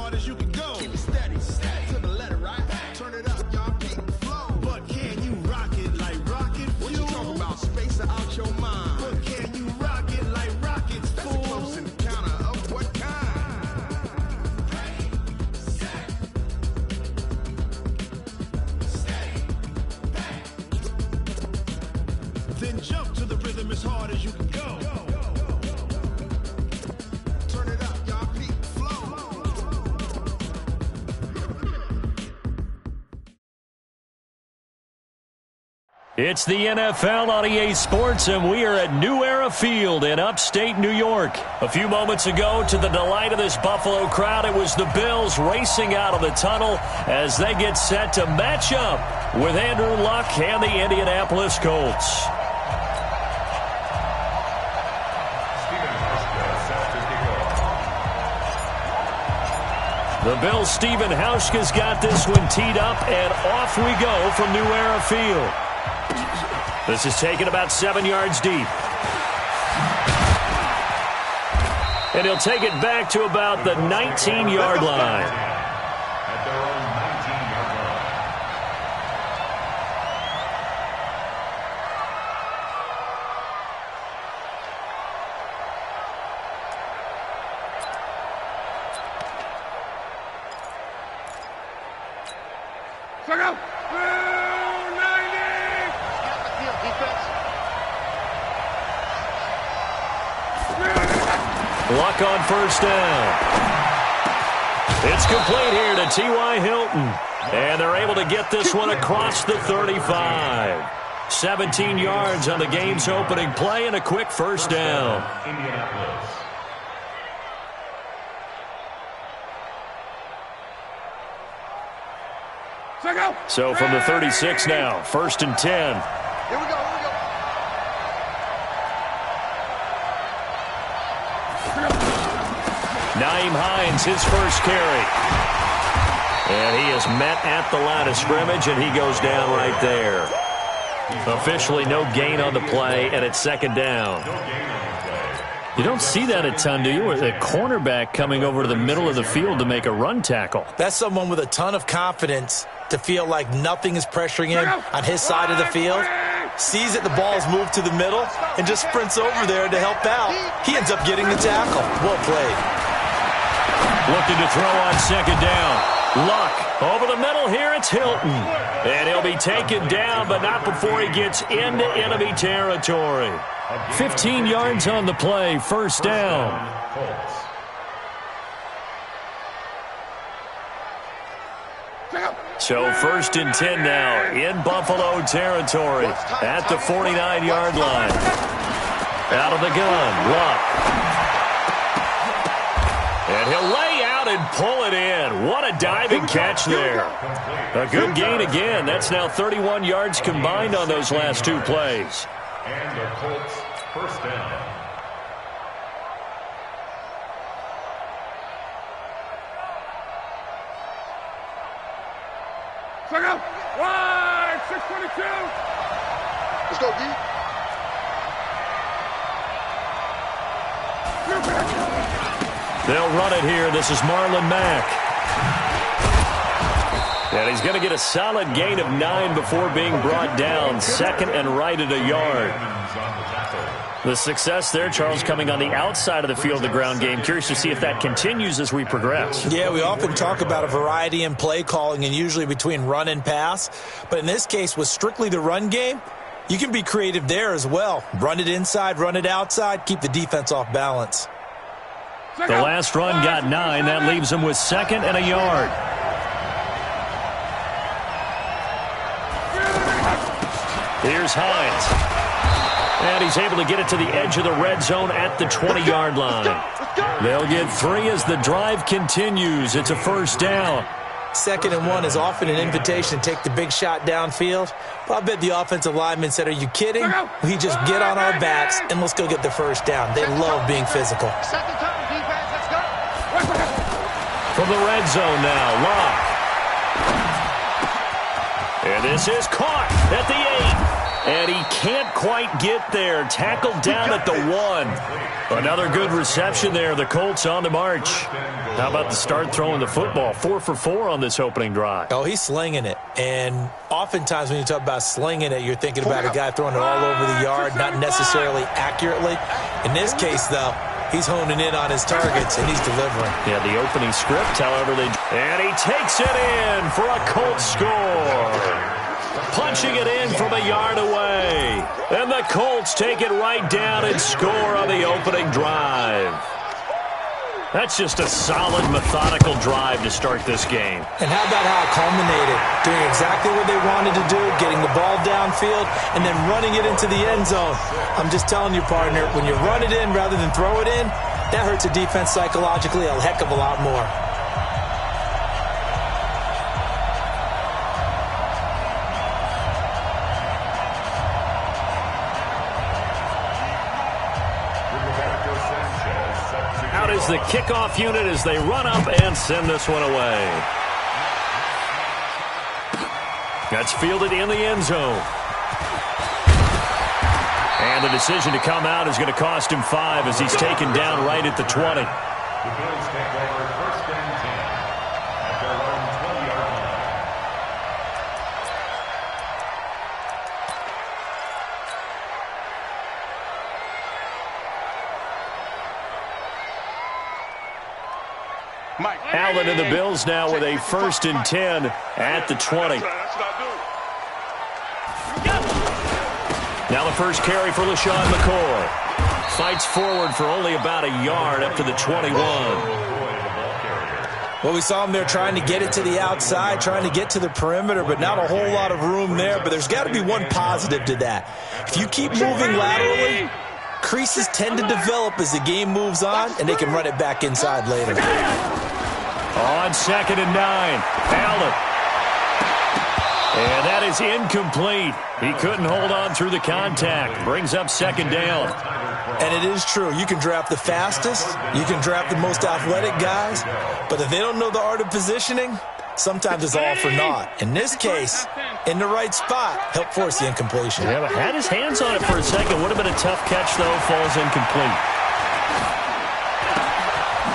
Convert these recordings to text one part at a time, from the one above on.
hard as you can go. Keep it steady, steady to the letter, right? Turn it up, y'all keep the flow. But can you rock it like rocket fuel? What you talking about? Space out your mind. But can you rock it like rockets, fool? That's a close encounter of what kind? Then jump to the rhythm as hard as you can go. Turn it up, y'all keep the flow. It's the NFL on EA Sports, and we are at New Era Field in upstate New York. A few moments ago, to the delight of this Buffalo crowd, it was the Bills racing out of the tunnel as they get set to match up with Andrew Luck and the Indianapolis Colts. The Bills' Stephen Hauschka's got this one teed up, and off we go from New Era Field. This is taken about 7 yards deep. And he'll take it back to about the 19-yard line. At their own 19-yard line. Check out. Luck on first down. It's complete here to T.Y. Hilton. And they're able to get this one across the 35. 17 yards on the game's opening play and a quick first down. Indianapolis. So from the 36 now, 1st and 10. Here we go. Nyheim Hines, his first carry. And he is met at the line of scrimmage, and he goes down right there. Officially no gain on the play, and it's second down. You don't see that a ton, do you? With a cornerback coming over to the middle of the field to make a run tackle. That's someone with a ton of confidence to feel like nothing is pressuring him on his side of the field. Sees that the ball's moved to the middle and just sprints over there to help out. He ends up getting the tackle. Well played. Looking to throw on second down. Luck over the middle here. It's Hilton. And he'll be taken down, but not before he gets into enemy territory. 15 yards on the play. First down. So 1st and 10 now in Buffalo territory at the 49-yard line. Out of the gun, Luck. And he'll lay out and pull it in. What a diving catch there. A good gain again. That's now 31 yards combined on those last two plays. And the Colts first down. Check out. Wide, 622. Let's go, D. They'll run it here. This is Marlon Mack. And he's going to get a solid gain of 9 before being brought down. Second and right at a yard. The success there, Charles, coming on the outside of the field, the ground game. Curious to see if that continues as we progress. Yeah, we often talk about a variety in play calling and usually between run and pass. But in this case, with strictly the run game, you can be creative there as well. Run it inside, run it outside, keep the defense off balance. The last run got 9. That leaves him with second and a yard. Here's Hines. And he's able to get it to the edge of the red zone at the 20-yard line. They'll get 3 as the drive continues. It's a first down. 2nd and 1 is often an invitation to take the big shot downfield. But I bet the offensive lineman said, are you kidding? We just get on our backs and let's go get the first down. They love being physical. From the red zone now, Luck. And this is caught at the 8. And he can't quite get there. Tackled down at the 1. Another good reception there. The Colts on the march. How about the start throwing the football? 4 for 4 on this opening drive. Oh, he's slinging it. And oftentimes when you talk about slinging it, you're thinking about a guy throwing it all over the yard, not necessarily accurately. In this case, though, he's honing in on his targets, and he's delivering. Yeah, the opening script, however, and he takes it in for a Colts score. Punching it in from a yard away. And the Colts take it right down and score on the opening drive. That's just a solid, methodical drive to start this game. And how about how it culminated? Doing exactly what they wanted to do, getting the ball downfield, and then running it into the end zone. I'm just telling you, partner, when you run it in rather than throw it in, that hurts a defense psychologically a heck of a lot more. Out is the kickoff unit as they run up and send this one away. That's fielded in the end zone. And the decision to come out is going to cost him 5 as he's taken down right at the 20. The Bills take over 1st and 10 at their own 20-yard line. Allen and the Bills now with a 1st and 10 at the 20. Now the first carry for LaShawn McCoy. Fights forward for only about a yard up to the 21. Well, we saw him there trying to get it to the outside, trying to get to the perimeter, but not a whole lot of room there. But there's got to be one positive to that. If you keep moving laterally, creases tend to develop as the game moves on, and they can run it back inside later. On 2nd and 9, Allen. And that is incomplete. He couldn't hold on through the contact. Brings up 2nd down. And it is true. You can draft the fastest. You can draft the most athletic guys. But if they don't know the art of positioning, sometimes it's all for naught. In this case, in the right spot, help force the incompletion. Yeah, but had his hands on it for a second. Would have been a tough catch, though. Falls incomplete.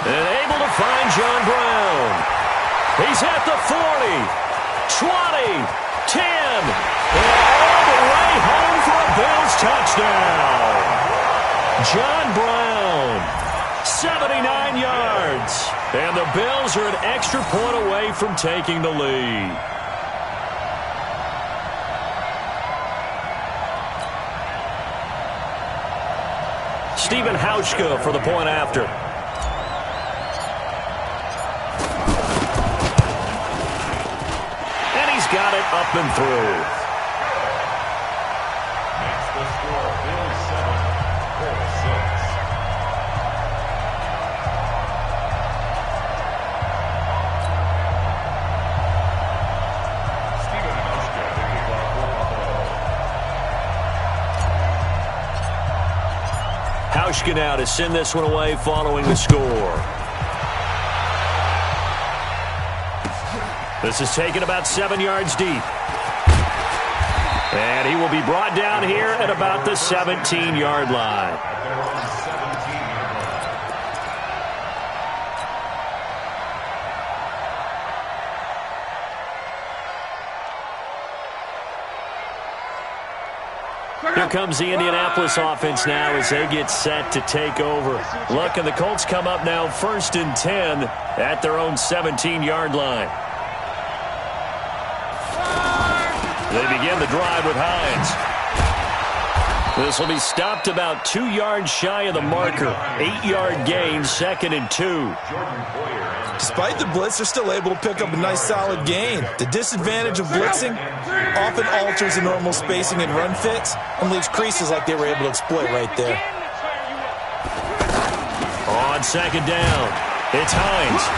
And able to find John Brown. He's at the 40, 20, 10, and all the way home for a Bills touchdown. John Brown, 79 yards. And the Bills are an extra point away from taking the lead. Stephen Hauschka for the point after. Got it up and through. Makes the score Bills 7, Colts 6. Stephen Hauschka to kick off for Buffalo. Hauschka now to send this one away following the score. This is taken about 7 yards deep. And he will be brought down here at about the 17-yard line. Here comes the Indianapolis offense now as they get set to take over. Look, and the Colts come up now 1st and 10 at their own 17-yard line. They begin the drive with Hines. This will be stopped about 2 yards shy of the marker. 8-yard gain, 2nd and 2. Despite the blitz, they're still able to pick up a nice solid gain. The disadvantage of blitzing often alters the normal spacing and run fits and leaves creases like they were able to exploit right there. On 2nd down, it's Hines.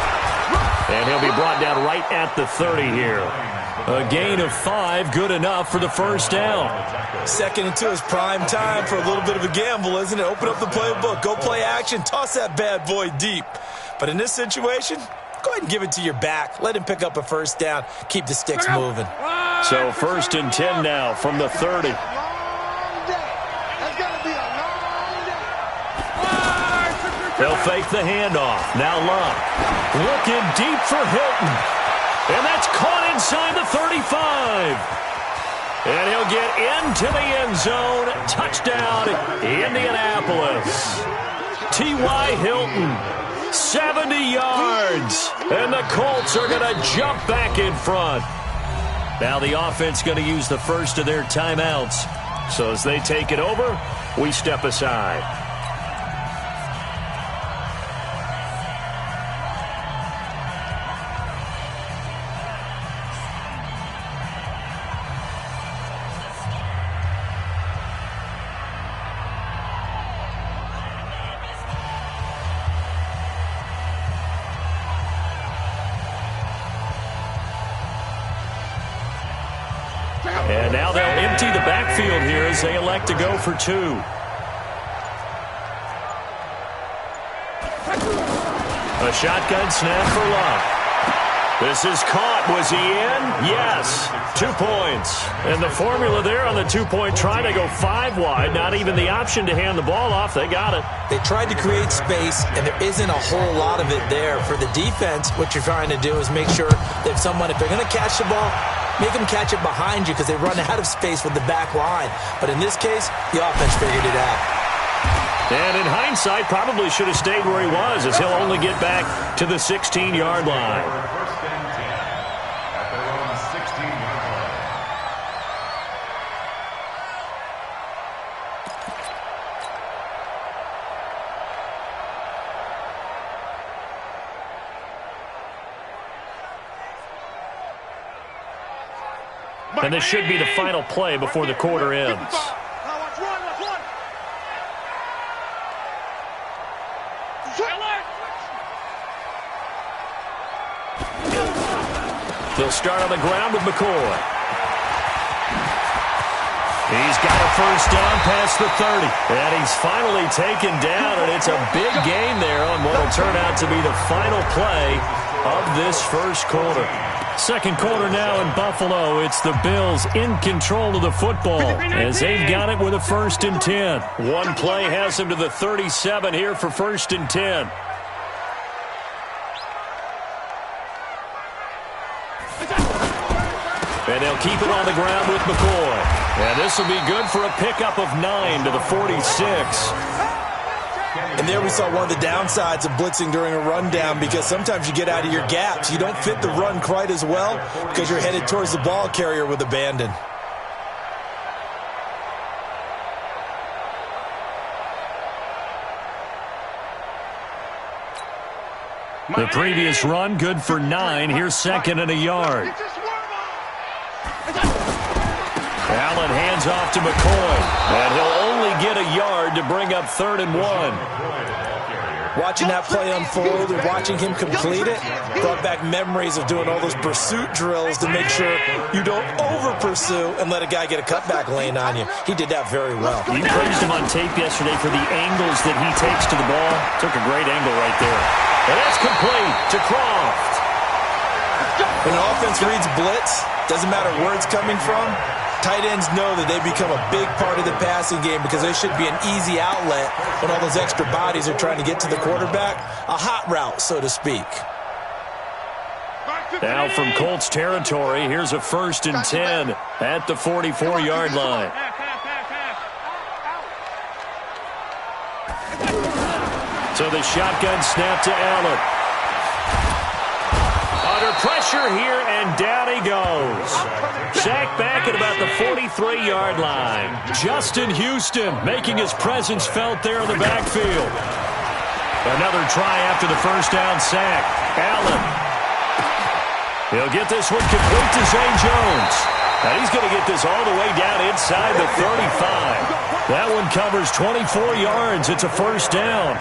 And he'll be brought down right at the 30 here. A gain of 5, good enough for the 1st down. 2nd and 2 is prime time for a little bit of a gamble, isn't it? Open up the playbook, go play action, toss that bad boy deep. But in this situation, go ahead and give it to your back. Let him pick up a 1st down, keep the sticks moving. So 1st and 10 now from the 30. They'll fake the handoff. Now Luck. Looking deep for Hilton. And that's caught inside the 35. And he'll get into the end zone. Touchdown, Indianapolis. T.Y. Hilton, 70 yards. And the Colts are going to jump back in front. Now the offense going to use the first of their timeouts. So as they take it over, we step aside. And now they'll empty the backfield here as they elect to go for 2. A shotgun snap for Luck. This is caught. Was he in? Yes. 2 points. And the formula there on the 2-point try to go 5 wide. Not even the option to hand the ball off. They got it. They tried to create space, and there isn't a whole lot of it there. For the defense, what you're trying to do is make sure that if they're going to catch the ball, make them catch it behind you because they run out of space with the back line. But in this case, the offense figured it out. And in hindsight, probably should have stayed where he was as he'll only get back to the 16-yard line. First and 10 at their own 16-yard line. And this should be the final play before the quarter ends. They'll start on the ground with McCoy. He's got a first down past the 30. And he's finally taken down, and it's a big gain there on what will turn out to be the final play of this first quarter. Second quarter now in Buffalo. It's the Bills in control of the football as they've got it with a 1st and 10. One play has them to the 37 here for 1st and 10. And they'll keep it on the ground with McCoy. And this will be good for a pickup of 9 to the 46. And there we saw one of the downsides of blitzing during a rundown because sometimes you get out of your gaps. You don't fit the run quite as well because you're headed towards the ball carrier with abandon. The previous run good for 9. Here's 2nd and a yard. Allen hands off to McCoy. And he'll only get a yard to bring up 3rd and 1. Watching that play unfold and watching him complete it brought back memories of doing all those pursuit drills to make sure you don't over-pursue and let a guy get a cutback lane on you. He did that very well. You praised him on tape yesterday for the angles that he takes to the ball. Took a great angle right there. And that's complete to Croft. When an offense reads blitz, doesn't matter where it's coming from, tight ends know that they become a big part of the passing game because they should be an easy outlet when all those extra bodies are trying to get to the quarterback. A hot route, so to speak. Now from Colts territory, here's a 1st and 10 at the 44-yard line. So the shotgun snap to Allen. Under pressure here, and down he goes. Sacked back at about the 43-yard line. Justin Houston making his presence felt there in the backfield. Another try after the first down sack. Allen. He'll get this one complete to Zay Jones. And he's going to get this all the way down inside the 35. That one covers 24 yards. It's a first down.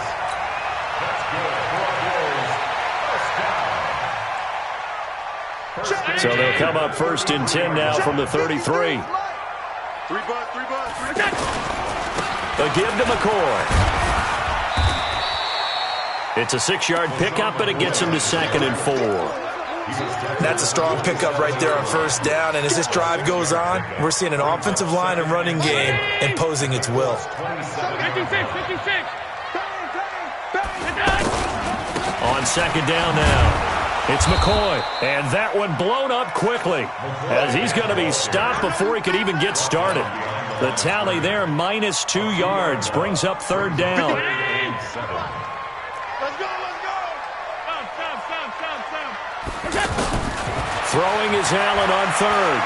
So they'll come up 1st and 10 now from the 33. A give to McCoy. It's a 6-yard pickup, but it gets him to 2nd and 4. That's a strong pickup right there on 1st down. And as this drive goes on, we're seeing an offensive line and running game imposing its will. 56. on second down now. It's McCoy, and that one blown up quickly as he's going to be stopped before he could even get started. The tally there, -2 yards, brings up third down. Let's go, let's go. Stop. Throwing is Allen on third.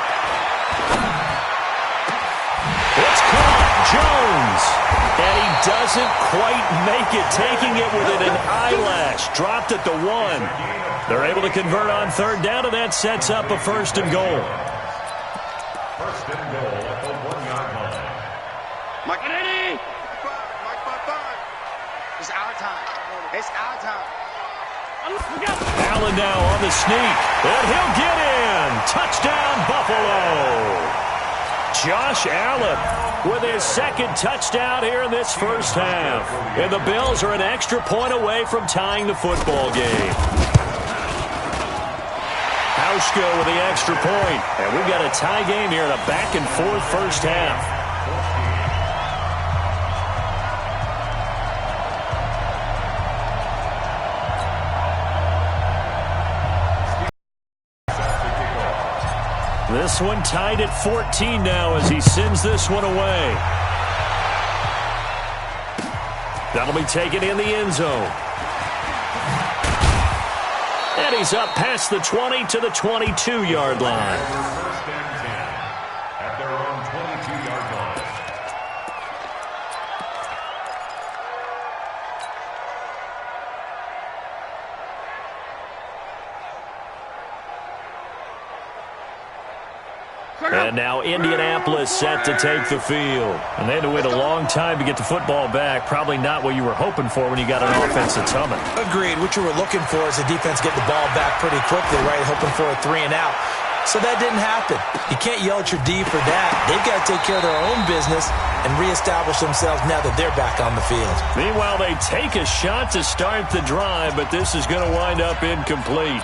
It's caught, Jones. And he doesn't quite make it, taking it within an eyelash. Dropped at the 1. They're able to convert on third down, and that sets up a first and goal. First and goal at the 1-yard line. Mike, Mike, 5. It's our time. It's our time. Allen now on the sneak, and he'll get in. Touchdown, Buffalo. Josh Allen with his second touchdown here in this first half. And the Bills are an extra point away from tying the football game. Hauschko with the extra point. And we've got a tie game here in a back-and-forth first half. This one tied at 14 now as he sends this one away. That'll be taken in the end zone. And he's up past the 20 to the 22-yard line. First and 10 at their own 22-yard line. And now Indianapolis set to take the field. And they had to wait a long time to get the football back. Probably not what you were hoping for when you got an offense that's humming. Agreed. What you were looking for is the defense getting the ball back pretty quickly, right? Hoping for a 3 and out. So that didn't happen. You can't yell at your D for that. They've got to take care of their own business and reestablish themselves now that they're back on the field. Meanwhile, they take a shot to start the drive, but this is going to wind up incomplete.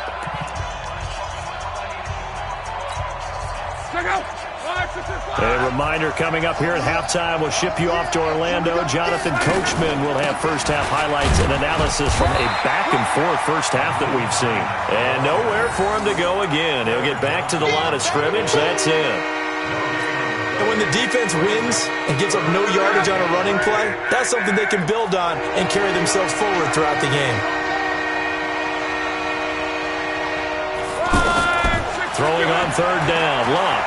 A reminder coming up here at halftime. We'll ship you off to Orlando. Jonathan Coachman will have first-half highlights and analysis from a back-and-forth first half that we've seen. And nowhere for him to go again. He'll get back to the line of scrimmage. That's it. And when the defense wins and gives up no yardage on a running play, that's something they can build on and carry themselves forward throughout the game. Throwing on third down. Luck.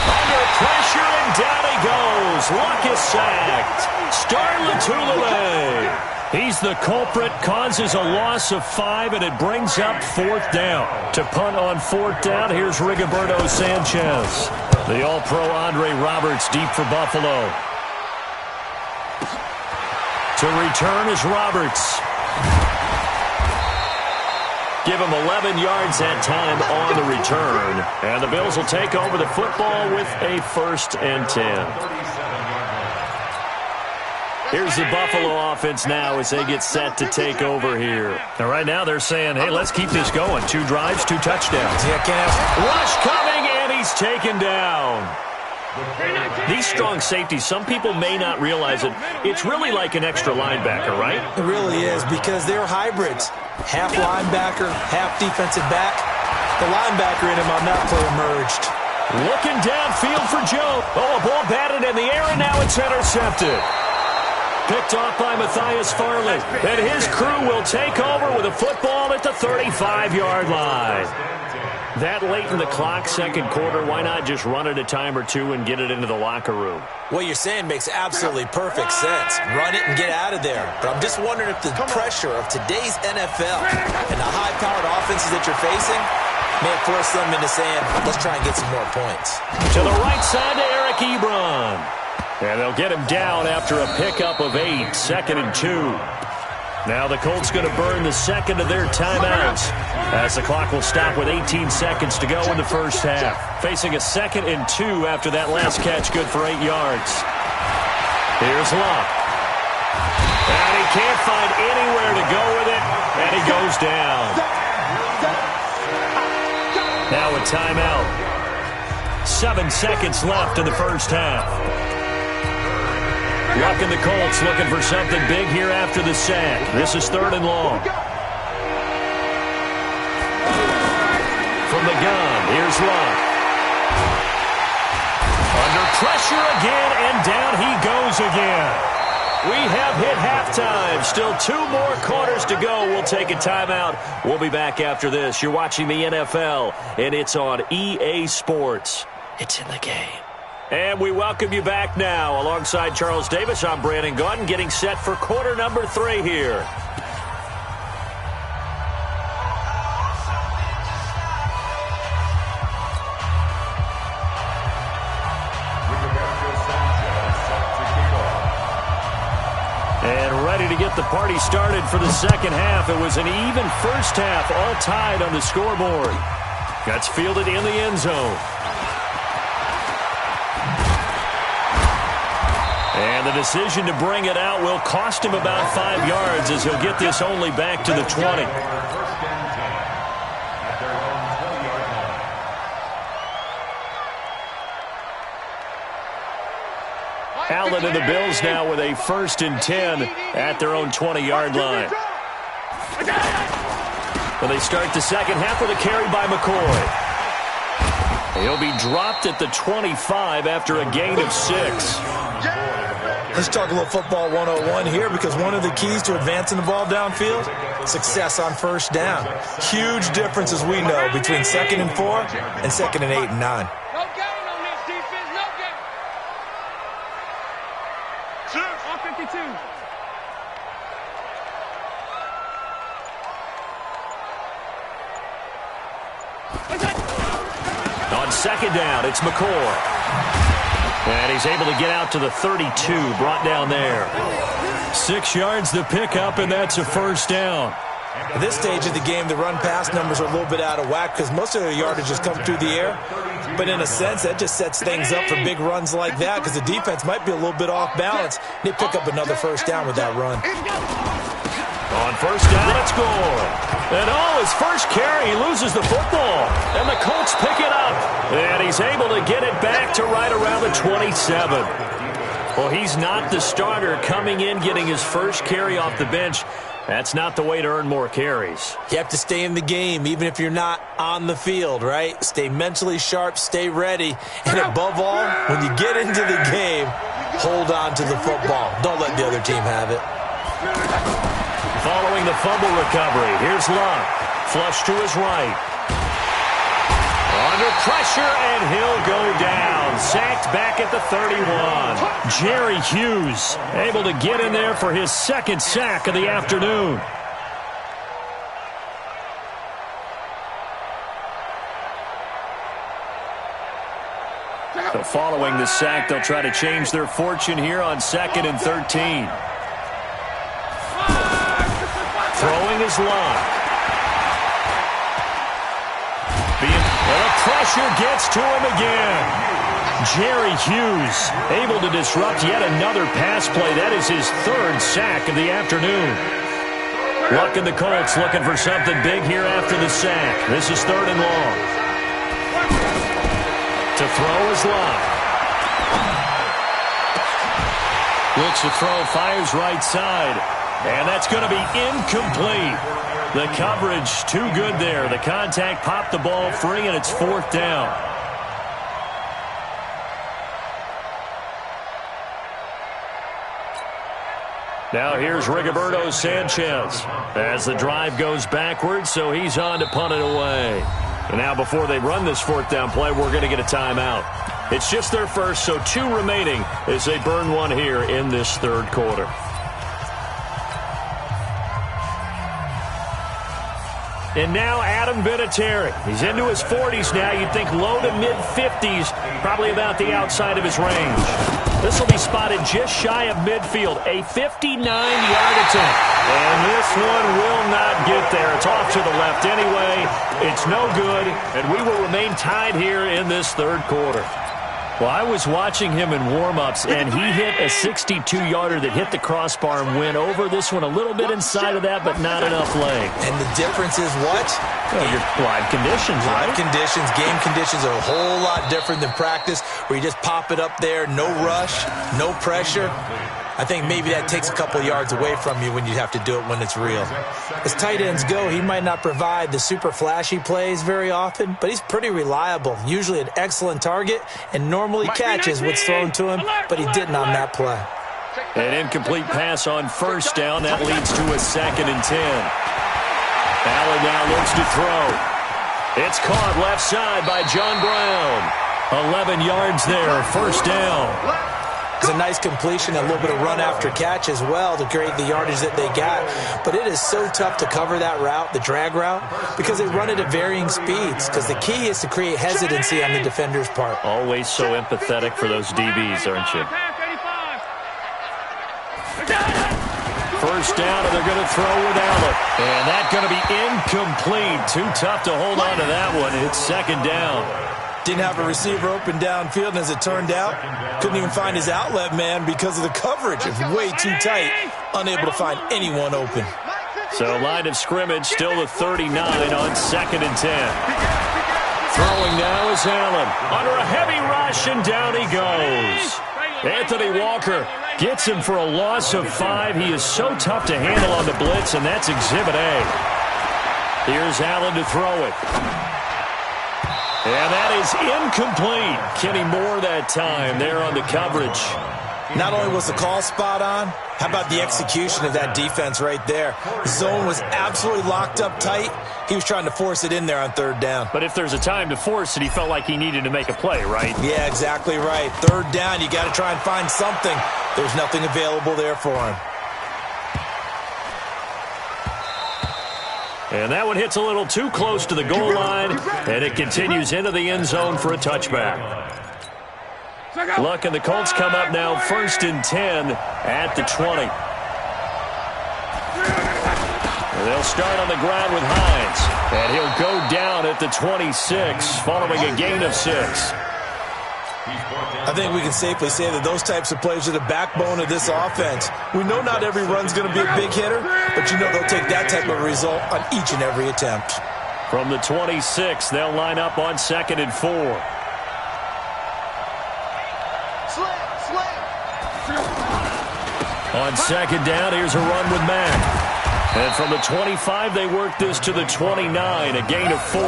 Under pressure, and down he goes. Luck is sacked. Star Lotulelei. He's the culprit, causes a loss of 5, and it brings up fourth down. To punt on fourth down, here's Rigoberto Sanchez. The All-Pro Andre Roberts deep for Buffalo. To return is Roberts. Give him 11 yards that time on the return. And the Bills will take over the football with a 1st and 10. Here's the Buffalo offense now as they get set to take over here. Now, right now they're saying, hey, let's keep this going. 2 drives, 2 touchdowns. Yeah, Rush coming, and he's taken down. These strong safeties, some people may not realize it. It's really like an extra linebacker, right? It really is, because they're hybrids. Half linebacker, half defensive back. The linebacker in him on that play emerged. Looking downfield for Joe. Oh, a ball batted in the air, and now it's intercepted. Picked off by Matthias Farley. And his crew will take over with a football at the 35-yard line. That late in the clock, second quarter, why not just run it a time or two and get it into the locker room? What you're saying makes absolutely perfect sense. Run it and get out of there. But I'm just wondering if the pressure of today's NFL and the high-powered offenses that you're facing may have forced them into saying, let's try and get some more points. To the right side to Eric Ebron. And they'll get him down after a pickup of 8, 2nd and 2. Now the Colts going to burn the second of their timeouts as the clock will stop with 18 seconds to go in the first half. Facing a 2nd and 2 after that last catch, good for 8 yards. Here's Luck. And he can't find anywhere to go with it, and he goes down. Now a timeout. 7 seconds left in the first half. Luck and the Colts looking for something big here after the sack. This is 3rd and long. From the gun, here's Luck. Under pressure again, and down he goes again. We have hit halftime. Still 2 more quarters to go. We'll take a timeout. We'll be back after this. You're watching the NFL, and it's on EA Sports. It's in the game. And we welcome you back now. Alongside Charles Davis, I'm Brandon Gaudin, getting set for quarter number 3 here. And ready to get the party started for the second half. It was an even first half, all tied on the scoreboard. That's fielded in the end zone. And the decision to bring it out will cost him about 5 yards as he'll get this only back to the 20. Allen and the Bills now with a 1st and 10 at their own 20-yard line. Well, they start the second half with a carry by McCoy. He'll be dropped at the 25 after a gain of 6. Let's talk a little football 101 here, because one of the keys to advancing the ball downfield, success on first down. Huge difference, as we know, between 2nd and 4 and 2nd and 8 and 9. On second down, it's McCoy. And he's able to get out to the 32, brought down there. 6 yards the pickup, and that's a first down. At this stage of the game, the run-pass numbers are a little bit out of whack because most of their yardage has come through the air. But in a sense, that just sets things up for big runs like that because the defense might be a little bit off balance. They pick up another first down with that run. On first down, it's good. And his first carry, he loses the football. And the Colts pick it up. And he's able to get it back to right around the 27. Well, he's not the starter coming in, getting his first carry off the bench. That's not the way to earn more carries. You have to stay in the game, even if you're not on the field, right? Stay mentally sharp, stay ready. And above all, when you get into the game, hold on to the football. Don't let the other team have it. Following the fumble recovery, here's Luck. Flush to his right. Under pressure, and he'll go down. Sacked back at the 31. Jerry Hughes able to get in there for his 2nd sack of the afternoon. So following the sack, they'll try to change their fortune here on 2nd and 13. Throwing his Luck. The pressure gets to him again. Jerry Hughes able to disrupt yet another pass play. That is his 3rd sack of the afternoon. Luck and the Colts looking for something big here after the sack. This is 3rd and long. To throw is Luck. Looks to throw, fires right side. And that's going to be incomplete. The coverage too good there. The contact popped the ball free, and it's 4th down. Now here's Rigoberto Sanchez as the drive goes backwards, so he's on to punt it away. And now before they run this 4th down play, we're going to get a timeout. It's just their first, so 2 remaining as they burn one here in this 3rd quarter. And now Adam Vinatieri. He's into his 40s now. You'd think low to mid-50s, probably about the outside of his range. This will be spotted just shy of midfield, a 59-yard attempt. And this one will not get there. It's off to the left anyway. It's no good, and we will remain tied here in this 3rd quarter. Well, I was watching him in warm-ups, and he hit a 62-yarder that hit the crossbar and went over. This one a little bit inside of that, but not enough leg. And the difference is what? Well, your live conditions, right? Live conditions, game conditions are a whole lot different than practice, where you just pop it up there, no rush, no pressure. I think maybe that takes a couple yards away from you when you have to do it when it's real. As tight ends go, he might not provide the super flashy plays very often, but he's pretty reliable, usually an excellent target, and normally catches what's thrown to him, but he didn't on that play. An incomplete pass on first down. That leads to a 2nd and 10. Allen now looks to throw. It's caught left side by John Brown. 11 yards there, first down. It's a nice completion, a little bit of run after catch as well to create the yardage that they got. But it is so tough to cover that route, the drag route, because they run it at varying speeds. Because the key is to create hesitancy on the defender's part. Always so empathetic for those DBs, aren't you? First down, and they're going to throw with Allen. And that's going to be incomplete. Too tough to hold on to that one. It's 2nd down. Didn't have a receiver open downfield, and as it turned out, couldn't even find his outlet man because of the coverage. It's way too tight, unable to find anyone open. So line of scrimmage still the 39 on 2nd and 10. Throwing now is Allen. Under a heavy rush, and down he goes. Anthony Walker gets him for a loss of 5. He is so tough to handle on the blitz, and that's Exhibit A. Here's Allen to throw it. And that is incomplete. Kenny Moore that time there on the coverage. Not only was the call spot on, how about the execution of that defense right there? The zone was absolutely locked up tight. He was trying to force it in there on 3rd down. But if there's a time to force it, he felt like he needed to make a play, right? Yeah, exactly right. 3rd down, you got to try and find something. There's nothing available there for him. And that one hits a little too close to the goal line, and it continues into the end zone for a touchback. Luck and the Colts come up now 1st and 10 at the 20. And they'll start on the ground with Hines, and he'll go down at the 26 following a gain of 6. I think we can safely say that those types of plays are the backbone of this offense. We know not every run's going to be a big hitter, but you know they'll take that type of result on each and every attempt. From the 26, they'll line up on 2nd and 4. On 2nd down, here's a run with Mack. And from the 25, they work this to the 29, a gain of 4.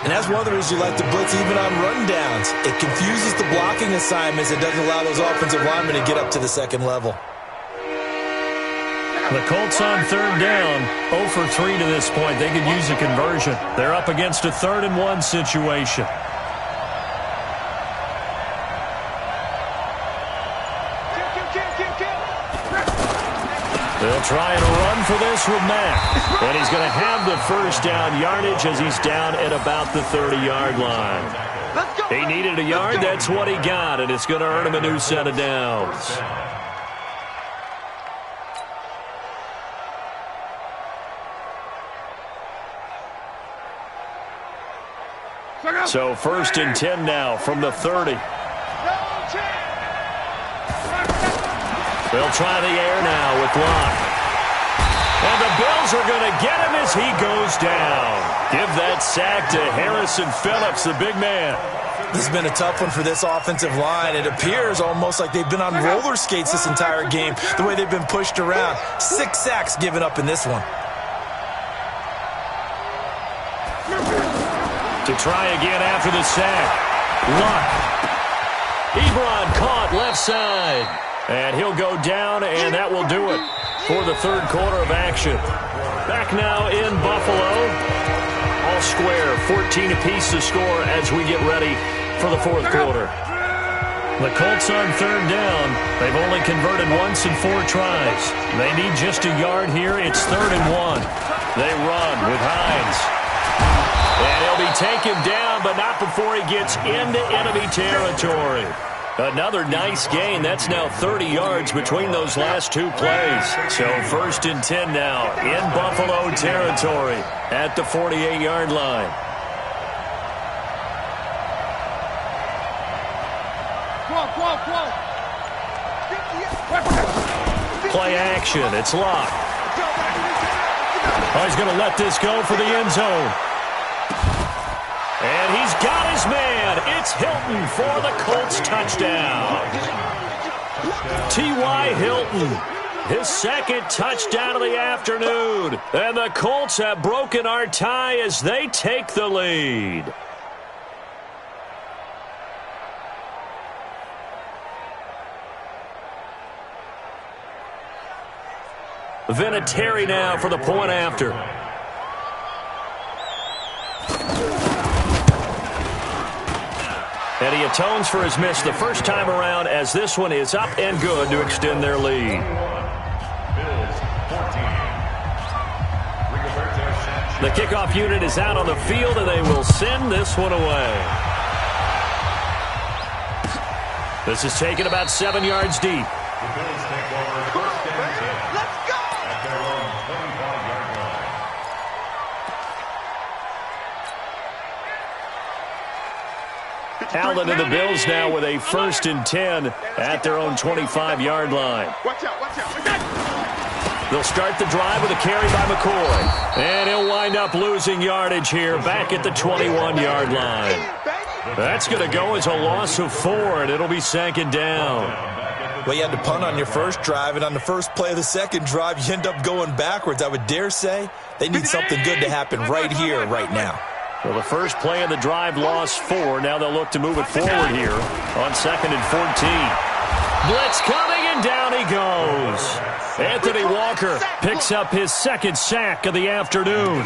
And that's one of the reasons you like to blitz even on rundowns. It confuses the blocking assignments. It doesn't allow those offensive linemen to get up to the 2nd level. The Colts on 3rd down, 0 for 3 to this point. They could use a conversion. They're up against a 3rd and 1 situation. They'll try and run for this with Mack. And he's going to have the first down yardage as he's down at about the 30-yard line. He needed a yard. That's what he got, and it's going to earn him a new set of downs. So 1st and 10 now from the 30. They'll try the air now with Locke. And the Bills are going to get him as he goes down. Give that sack to Harrison Phillips, the big man. This has been a tough one for this offensive line. It appears almost like they've been on roller skates this entire game, the way they've been pushed around. 6 sacks given up in this one. To try again after the sack. Luck. Ebron caught left side. And he'll go down, and that will do it for the 3rd quarter of action. Back now in Buffalo. All square, 14 apiece to score as we get ready for the 4th quarter. The Colts on 3rd down. They've only converted once in 4 tries. They need just a yard here. It's 3rd and 1. They run with Hines. And he'll be taken down, but not before he gets into enemy territory. Another nice gain. That's now 30 yards between those last 2 plays. So 1st and 10 now in Buffalo territory at the 48-yard line. Play action. It's Locke. Oh, he's going to let this go for the end zone. And he's got his man. It's Hilton for the Colts touchdown. T.Y. Hilton, his second touchdown of the afternoon. And the Colts have broken our tie as they take the lead. Vinatieri now for the point after. And he atones for his miss the first time around as this one is up and good to extend their lead. The kickoff unit is out on the field, and they will send this one away. This is taken about 7 yards deep. The Bills take over first and 10. Let's go! At their own 25-yard line. Allen and the Bills now with a first and 10 at their own 25-yard line. Watch out, watch out. They'll start the drive with a carry by McCoy. And he'll wind up losing yardage here back at the 21-yard line. That's going to go as a loss of 4, and it'll be second down. Well, you had to punt on your first drive, and on the first play of the second drive, you end up going backwards. I would dare say they need something good to happen right here, right now. Well, the first play of the drive lost 4. Now they'll look to move it forward here on 2nd and 14. Blitz coming, and down he goes. Anthony Walker picks up his second sack of the afternoon.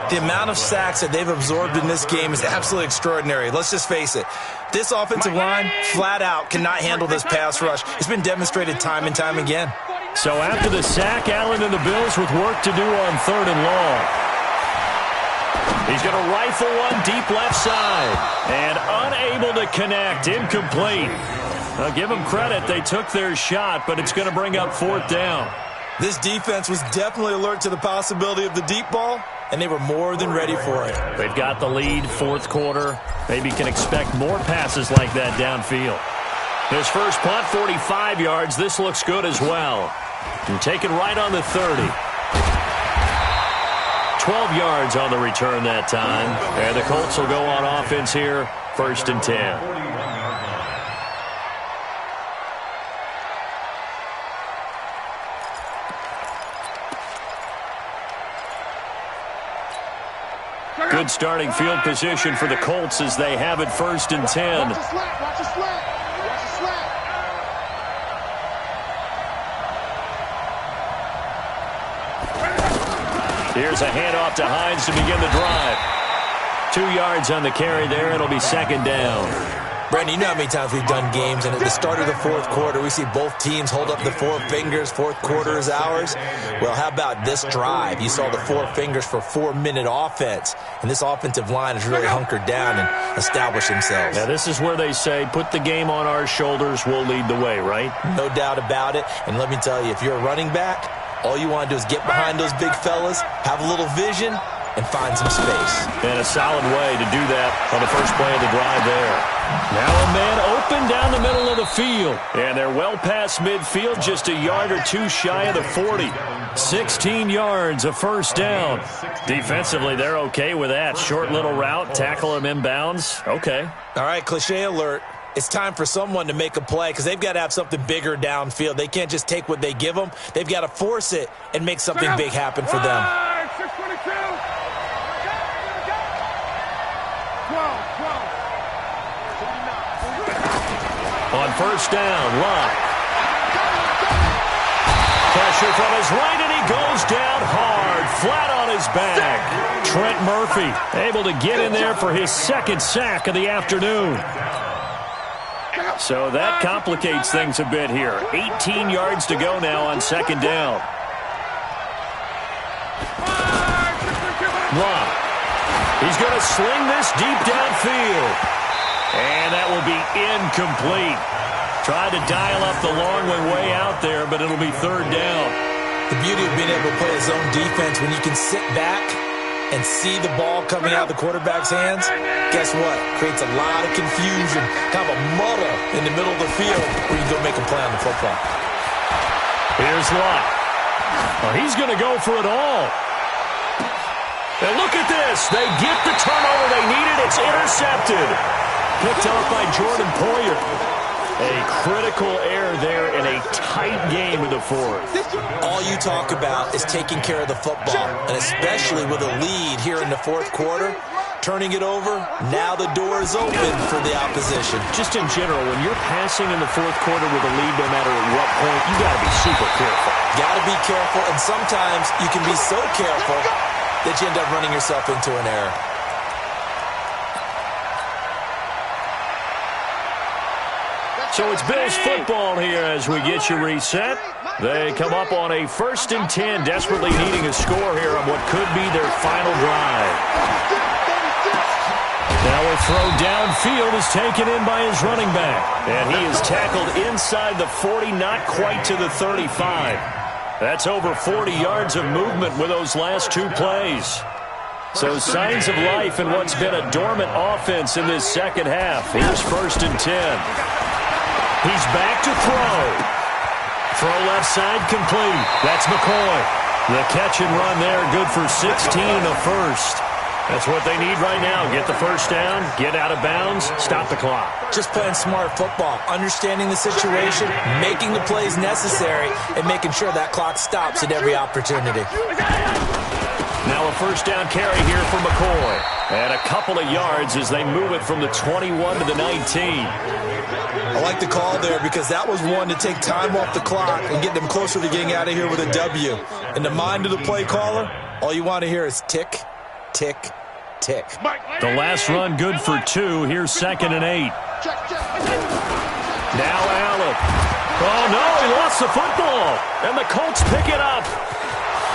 The amount of sacks that they've absorbed in this game is absolutely extraordinary. Let's just face it. This offensive line, flat out, cannot handle this pass rush. It's been demonstrated time and time again. So after the sack, Allen and the Bills with work to do on 3rd and long. He's going to rifle one deep left side. And unable to connect. Incomplete. I'll give them credit. They took their shot, but it's going to bring up 4th down. This defense was definitely alert to the possibility of the deep ball, and they were more than ready for it. They've got the lead, 4th quarter. Maybe can expect more passes like that downfield. His first punt, 45 yards. This looks good as well. And taken right on the 30. 12 yards on the return that time. And the Colts will go on offense here, 1st and 10. Good starting field position for the Colts as they have it 1st and 10. Watch the slap, watch the slap, watch the slap. Here's a handoff to Hines to begin the drive. 2 yards on the carry there. It'll be second down. Brandon, you know how many times we've done games, and at the start of the 4th quarter, we see both teams hold up the 4 fingers. 4th quarter is ours. Well, how about this drive? You saw the 4 fingers for 4-minute offense, and this offensive line has really hunkered down and established themselves. Now, this is where they say, put the game on our shoulders, we'll lead the way, right? No doubt about it, and let me tell you, if you're a running back, all you want to do is get behind those big fellas, have a little vision, and find some space. And a solid way to do that on the first play of the drive there. Now a man open down the middle of the field. And they're well past midfield, just a yard or 2 shy of the 40. 16 yards, a first down. Defensively, they're okay with that. Short little route, tackle him inbounds. Okay. All right, cliche alert. It's time for someone to make a play because they've got to have something bigger downfield. They can't just take what they give them. They've got to force it and make something big happen for them. 622. 12. On first down, Locke. Pressure from his right, and he goes down hard, flat on his back. Trent Murphy able to get in there for his second sack of the afternoon. So that complicates things a bit here. 18 yards to go now on second down. Locke. He's going to sling this deep downfield. And that will be incomplete. Tried to dial up the long one way out there, but it'll be 3rd down. The beauty of being able to play a zone defense when you can sit back and see the ball coming out of the quarterback's hands, guess what? Creates a lot of confusion, kind of a muddle in the middle of the field where you can go make a play on the football. Here's Locke. Well, he's going to go for it all. And look at this. They get the turnover they needed. It's intercepted. Picked off by Jordan Poyer. A critical error there in a tight game in the fourth. All you talk about is taking care of the football, and especially with a lead here in the fourth quarter, turning it over, now the door is open for the opposition. Just in general, when you're passing in the fourth quarter with a lead, no matter at what point, you got to be super careful. Got to be careful, and sometimes you can be so careful that you end up running yourself into an error. So it's Bills football here as we get you reset. They come up on a 1st and 10, desperately needing a score here on what could be their final drive. Now a throw downfield is taken in by his running back. And he is tackled inside the 40, not quite to the 35. That's over 40 yards of movement with those last 2 plays. So signs of life in what's been a dormant offense in this second half. Here's 1st and 10. He's back to throw. Throw left side complete. That's McCoy. The catch and run there, good for 16 and a first. That's what they need right now. Get the first down, get out of bounds, stop the clock. Just playing smart football, understanding the situation, making the plays necessary, and making sure that clock stops at every opportunity. Now a first down carry here for McCoy. And a couple of yards as they move it from the 21 to the 19. I like the call there because that was one to take time off the clock and get them closer to getting out of here with a W. In the mind of the play caller, all you want to hear is tick, tick, tick. The last run good for 2. Here's 2nd and 8. Now Allen. Oh, no, he lost the football. And the Colts pick it up.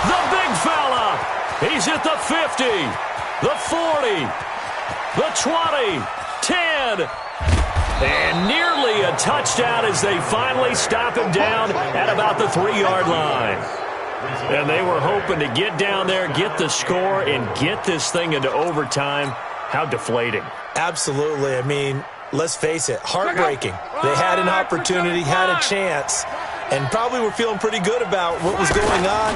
The big fella. He's at the 50, the 40, the 20, 10. And nearly a touchdown as they finally stop him down at about the 3-yard line. And they were hoping to get down there, get the score, and get this thing into overtime. How deflating. Absolutely. I mean, let's face it, heartbreaking. They had an opportunity, had a chance, and probably were feeling pretty good about what was going on,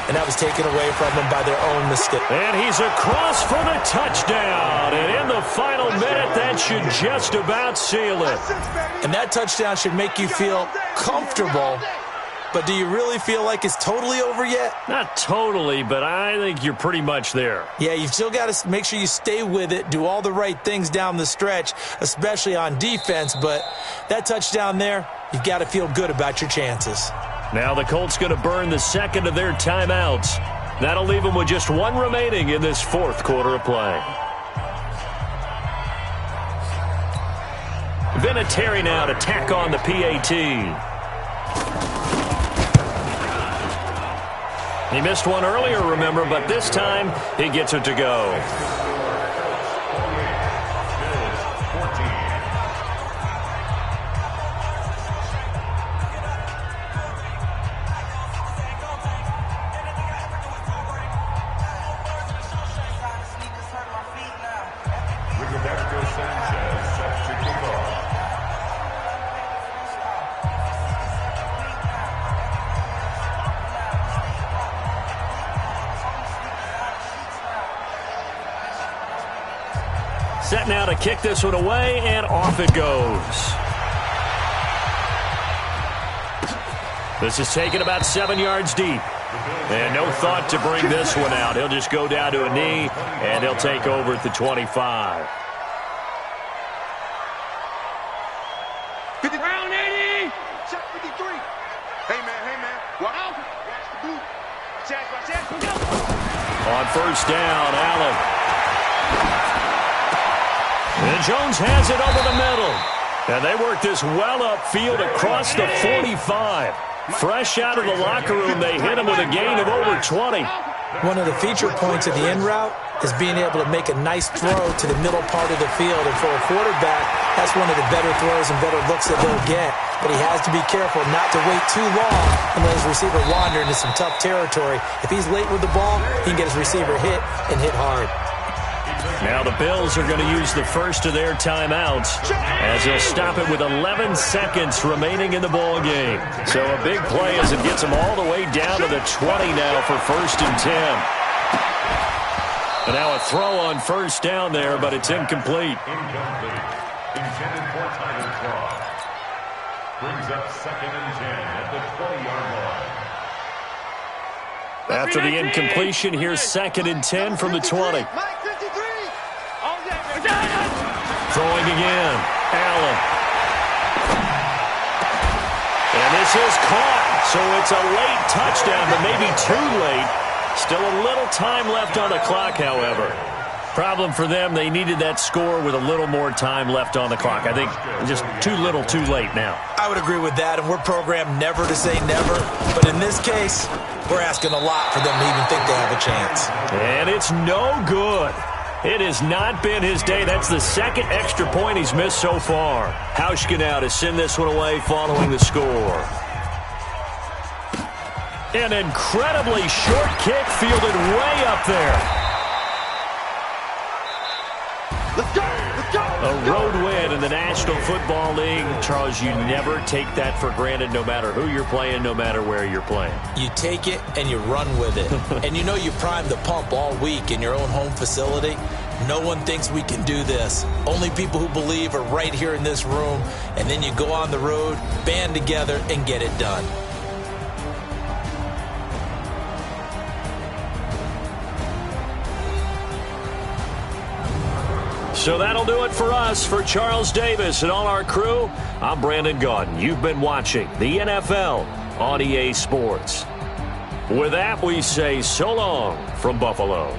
and that was taken away from them by their own mistake. And he's across for the touchdown. And in the final minute, that should just about seal it. And that touchdown should make you feel comfortable. But do you really feel like it's totally over yet? Not totally, but I think you're pretty much there. Yeah, you've still got to make sure you stay with it, do all the right things down the stretch, especially on defense. But that touchdown there, you've got to feel good about your chances. Now the Colts going to burn the second of their timeouts. That'll leave them with just 1 remaining in this fourth quarter of play. Vinatieri now to tack on the PAT. He missed one earlier, remember, but this time he gets it to go. Set now to kick this one away, and off it goes. This is taken about 7 yards deep. And no thought to bring this one out. He'll just go down to a knee, and he'll take over at the 25. 50 round 80. Shot 53. Hey, man. What out? Watch the boot. On first down, Allen. And Jones has it over the middle. And they work this well upfield across the 45. Fresh out of the locker room, they hit him with a gain of over 20. One of the feature points of the in route is being able to make a nice throw to the middle part of the field. And for a quarterback, that's one of the better throws and better looks that he'll get. But he has to be careful not to wait too long and let his receiver wander into some tough territory. If he's late with the ball, he can get his receiver hit and hit hard. Now the Bills are going to use the first of their timeouts as they'll stop it with 11 seconds remaining in the ball game. So a big play as it gets them all the way down to the 20 now for 1st and 10. And now a throw on first down there, but it's incomplete. Brings up 2nd and 10 at the 20-yard line. After the incompletion, here's 2nd and 10 from the 20. Throwing again. Allen. And this is caught. So it's a late touchdown, but maybe too late. Still a little time left on the clock, however. Problem for them, they needed that score with a little more time left on the clock. I think just too little, too late now. I would agree with that, and we're programmed never to say never. But in this case, we're asking a lot for them to even think they have a chance. And it's no good. It has not been his day. That's the second extra point he's missed so far. Hauschka now to send this one away following the score. An incredibly short kick fielded way up there. A road win in the National Football League. Charles, you never take that for granted no matter who you're playing, no matter where you're playing. You take it and you run with it. And you know you primed the pump all week in your own home facility. No one thinks we can do this. Only people who believe are right here in this room. And then you go on the road, band together, and get it done. So that'll do it for us. For Charles Davis and all our crew, I'm Brandon Gaudin. You've been watching the NFL on EA Sports. With that, we say so long from Buffalo.